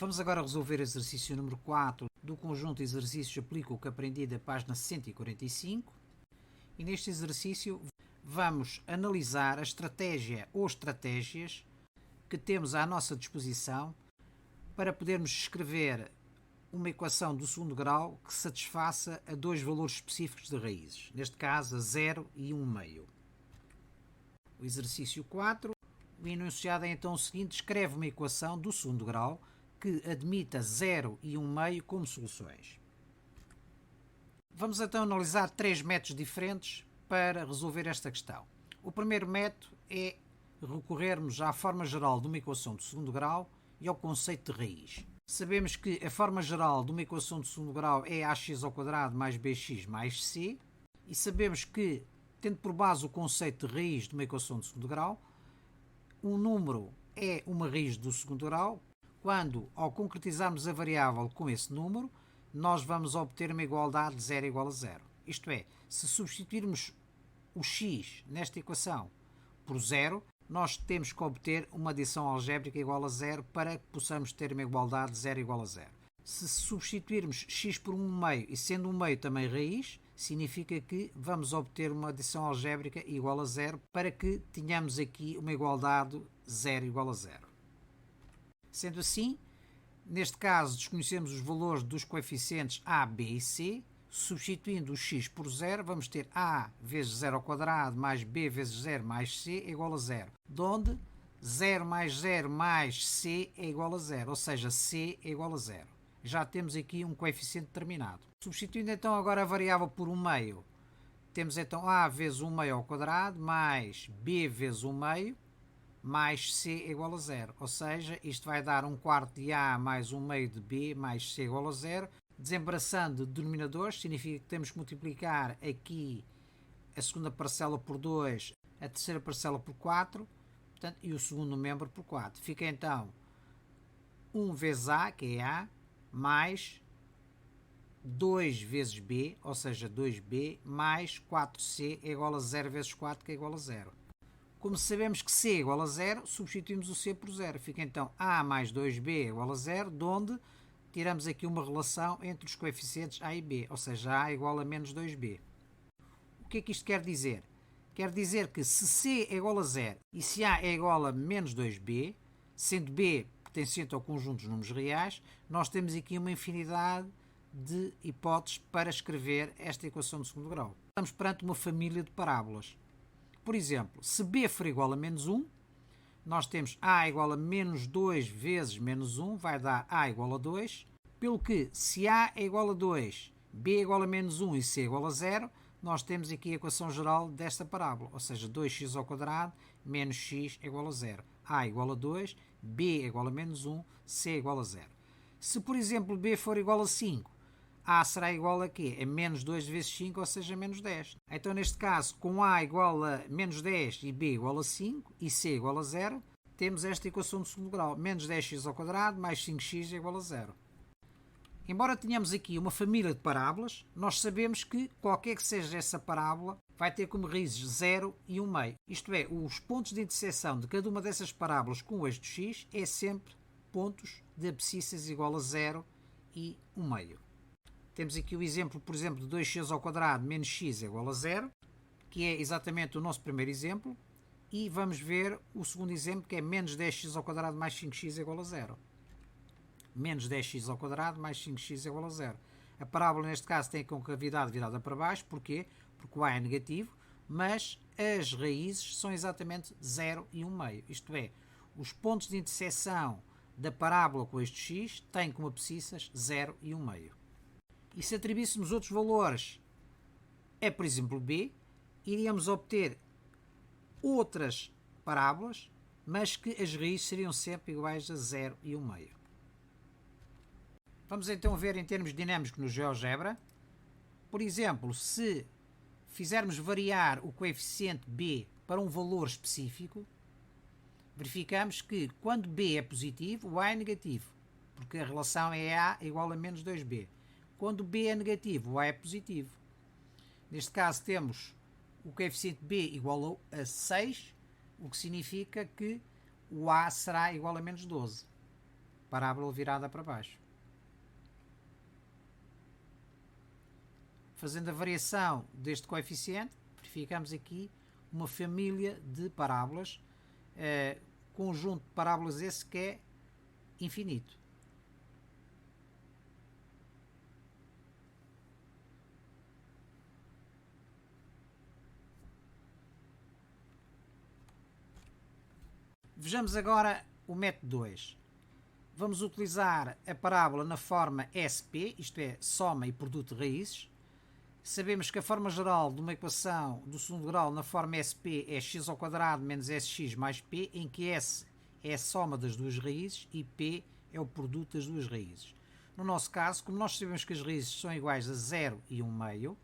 Vamos agora resolver o exercício número 4 do conjunto de exercícios Aplica o que aprendi da página 145. E neste exercício vamos analisar a estratégia ou estratégias que temos à nossa disposição para podermos escrever uma equação do segundo grau que satisfaça a dois valores específicos de raízes, neste caso a 0 e 1/2. O exercício 4, o enunciado é então o seguinte: escreve uma equação do segundo grau que admita 0 e 1/2 como soluções. Vamos então analisar três métodos diferentes para resolver esta questão. O primeiro método é recorrermos à forma geral de uma equação de segundo grau e ao conceito de raiz. Sabemos que a forma geral de uma equação de segundo grau é ax² mais bx mais c, e sabemos que, tendo por base o conceito de raiz de uma equação de segundo grau, um número é uma raiz do segundo grau quando, ao concretizarmos a variável com esse número, nós vamos obter uma igualdade de 0 igual a 0. Isto é, se substituirmos o x nesta equação por 0, nós temos que obter uma adição algébrica igual a 0 para que possamos ter uma igualdade de 0 igual a 0. Se substituirmos x por 1/2 e sendo 1/2 também raiz, significa que vamos obter uma adição algébrica igual a 0 para que tenhamos aqui uma igualdade 0 igual a 0. Sendo assim, neste caso desconhecemos os valores dos coeficientes a, b e c. Substituindo o x por 0, vamos ter a vezes 0² mais b vezes 0 mais c é igual a 0, onde 0 mais 0 mais c é igual a 0, ou seja, c é igual a 0. Já temos aqui um coeficiente determinado. Substituindo então agora a variável por 1/2, temos então a vezes 1/2² mais b vezes 1/2 mais c é igual a 0, ou seja, isto vai dar 1/4 de a mais 1/2 de b mais c igual a 0. Desembaraçando de denominadores, significa que temos que multiplicar aqui a segunda parcela por 2, a terceira parcela por 4, portanto, e o segundo membro por 4. Fica então 1 vezes a, que é a, mais 2 vezes b, ou seja, 2b, mais 4c é igual a 0 vezes 4, que é igual a 0. Como sabemos que c é igual a 0, substituímos o c por 0. Fica então a mais 2b é igual a 0, de onde tiramos aqui uma relação entre os coeficientes a e b, ou seja, a igual a menos 2b. O que é que isto quer dizer? Quer dizer que se c é igual a 0 e se a é igual a menos 2b, sendo b pertencente ao conjunto dos números reais, nós temos aqui uma infinidade de hipóteses para escrever esta equação de segundo grau. Estamos perante uma família de parábolas. Por exemplo, se b for igual a menos 1, nós temos a igual a menos 2 vezes menos 1, vai dar a igual a 2, pelo que se a é igual a 2, b é igual a menos 1 e c é igual a 0, nós temos aqui a equação geral desta parábola, ou seja, 2x² menos x é igual a 0. A igual a 2, b é igual a menos 1, c é igual a 0. Se, por exemplo, b for igual a 5, a será igual a quê? A menos 2 vezes 5, ou seja, menos 10. Então, neste caso, com a igual a menos 10 e b igual a 5 e c igual a 0, temos esta equação de segundo grau. Menos 10x² mais 5x é igual a 0. Embora tenhamos aqui uma família de parábolas, nós sabemos que qualquer que seja essa parábola vai ter como raízes 0 e 1/2. Isto é, os pontos de interseção de cada uma dessas parábolas com o eixo x é sempre pontos de abscissas igual a 0 e 1/2. Temos aqui o exemplo, por exemplo, de 2x² menos x é igual a 0, que é exatamente o nosso primeiro exemplo. E vamos ver o segundo exemplo, que é menos 10x² mais 5x é igual a 0. Menos 10x² mais 5x é igual a 0. A parábola, neste caso, tem a concavidade virada para baixo. Porquê? Porque o a é negativo, mas as raízes são exatamente 0 e 1/2. Isto é, os pontos de interseção da parábola com este x têm como abscissas 0 e 1/2. E se atribuíssemos outros valores a, por exemplo, b, iríamos obter outras parábolas, mas que as raízes seriam sempre iguais a 0 e 1/2. Vamos então ver em termos dinâmicos no GeoGebra. Por exemplo, se fizermos variar o coeficiente b para um valor específico, verificamos que quando b é positivo, o a é negativo, porque a relação é a igual a menos 2b. Quando b é negativo, o a é positivo. Neste caso temos o coeficiente b igual a 6, o que significa que o a será igual a menos 12. parábola virada para baixo. Fazendo a variação deste coeficiente, verificamos aqui uma família de parábolas, conjunto de parábolas esse que é infinito. Vejamos agora o método 2. Vamos utilizar a parábola na forma SP, isto é, soma e produto de raízes. Sabemos que a forma geral de uma equação do segundo grau na forma SP é x ao quadrado menos sx mais p, em que S é a soma das duas raízes e p é o produto das duas raízes. No nosso caso, como nós sabemos que as raízes são iguais a 0 e 1 meio,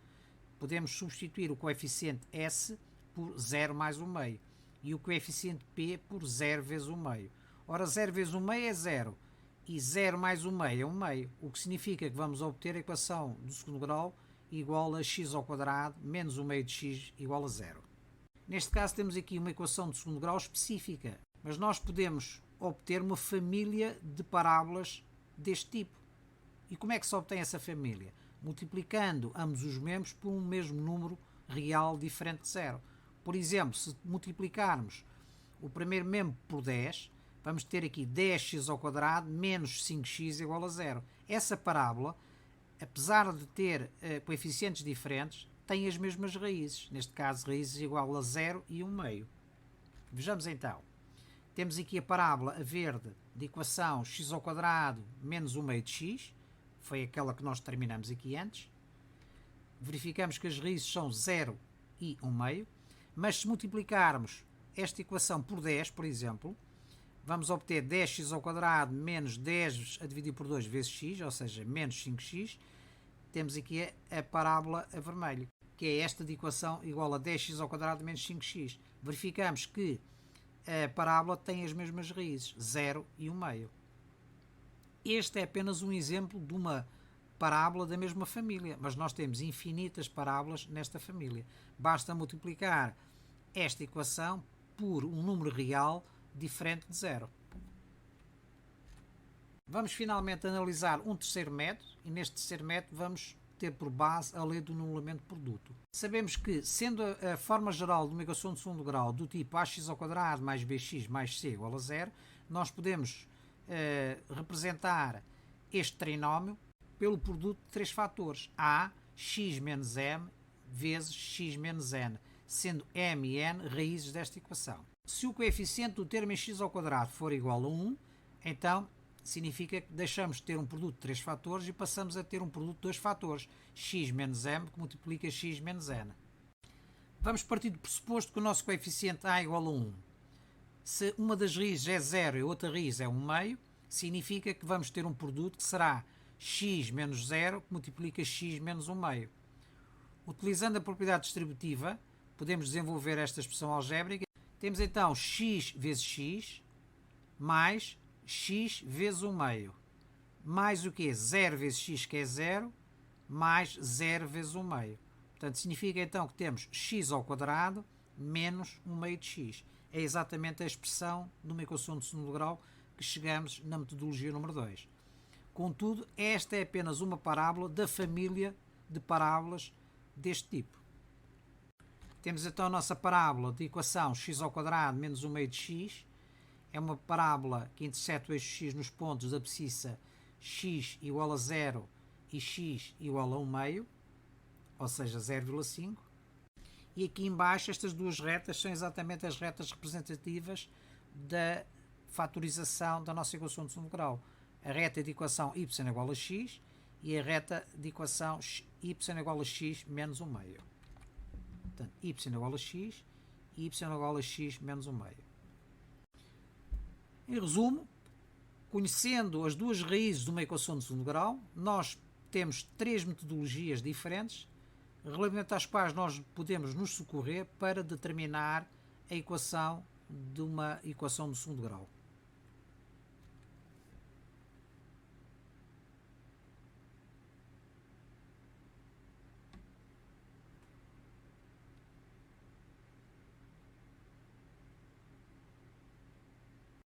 podemos substituir o coeficiente S por 0 mais 1 meio e o coeficiente p por 0 vezes 1 meio. Ora, 0 vezes 1 meio é 0 e 0 mais 1 meio é 1 meio, o que significa que vamos obter a equação do segundo grau igual a x ao quadrado menos 1 meio de x igual a 0. Neste caso temos aqui uma equação de segundo grau específica, mas nós podemos obter uma família de parábolas deste tipo. E como é que se obtém essa família? Multiplicando ambos os membros por um mesmo número real diferente de 0. Por exemplo, se multiplicarmos o primeiro membro por 10, vamos ter aqui 10x ao quadrado menos 5x igual a 0. Essa parábola, apesar de ter coeficientes diferentes, tem as mesmas raízes. Neste caso, raízes igual a 0 e 1 meio. Vejamos então. Temos aqui a parábola a verde de equação x ao quadrado menos 1 meio de x. Foi aquela que nós terminamos aqui antes. Verificamos que as raízes são 0 e 1 meio. Mas se multiplicarmos esta equação por 10, por exemplo, vamos obter 10x ao quadrado menos 10 a dividir por 2 vezes x, ou seja, menos 5x. Temos aqui a parábola a vermelho, que é esta de equação igual a 10x ao quadrado menos 5x. Verificamos que a parábola tem as mesmas raízes, 0 e 1 meio. Este é apenas um exemplo de uma parábola da mesma família, mas nós temos infinitas parábolas nesta família. Basta multiplicar esta equação por um número real diferente de 0. Vamos finalmente analisar um terceiro método, e neste terceiro método vamos ter por base a lei do anulamento de produto. Sabemos que, sendo a forma geral de uma equação de segundo grau do tipo ax ao quadrado mais bx mais c igual a 0, nós podemos representar este trinómio pelo produto de três fatores, a, x menos m, vezes x menos n, sendo m e n raízes desta equação. Se o coeficiente do termo em x ao quadrado for igual a 1, então significa que deixamos de ter um produto de três fatores e passamos a ter um produto de dois fatores, x menos m, que multiplica x menos n. Vamos partir do pressuposto que o nosso coeficiente a é igual a 1. Se uma das raízes é 0 e a outra raiz é 1 meio, significa que vamos ter um produto que será x menos 0, que multiplica x menos 1 meio. Utilizando a propriedade distributiva, podemos desenvolver esta expressão algébrica. Temos então x vezes x mais x vezes 1 meio, mais o quê? 0 vezes x, que é 0, mais 0 vezes 1 meio. Portanto, significa então que temos x ao quadrado menos 1 meio de x. É exatamente a expressão de uma equação de segundo grau que chegamos na metodologia número 2. Contudo, esta é apenas uma parábola da família de parábolas deste tipo. Temos então a nossa parábola de equação x ao quadrado menos 1 meio de x. É uma parábola que interseta o eixo x nos pontos da abscissa x igual a 0 e x igual a 1 meio, ou seja, 0,5. E aqui embaixo estas duas retas são exatamente as retas representativas da fatorização da nossa equação de segundo grau. A reta de equação y igual a x e a reta de equação y igual a x menos 1 meio. Portanto, y igual a x e y igual a x menos 1 meio. Em resumo, conhecendo as duas raízes de uma equação de segundo grau, nós temos três metodologias diferentes, relativamente às quais nós podemos nos socorrer para determinar a equação de uma equação de segundo grau.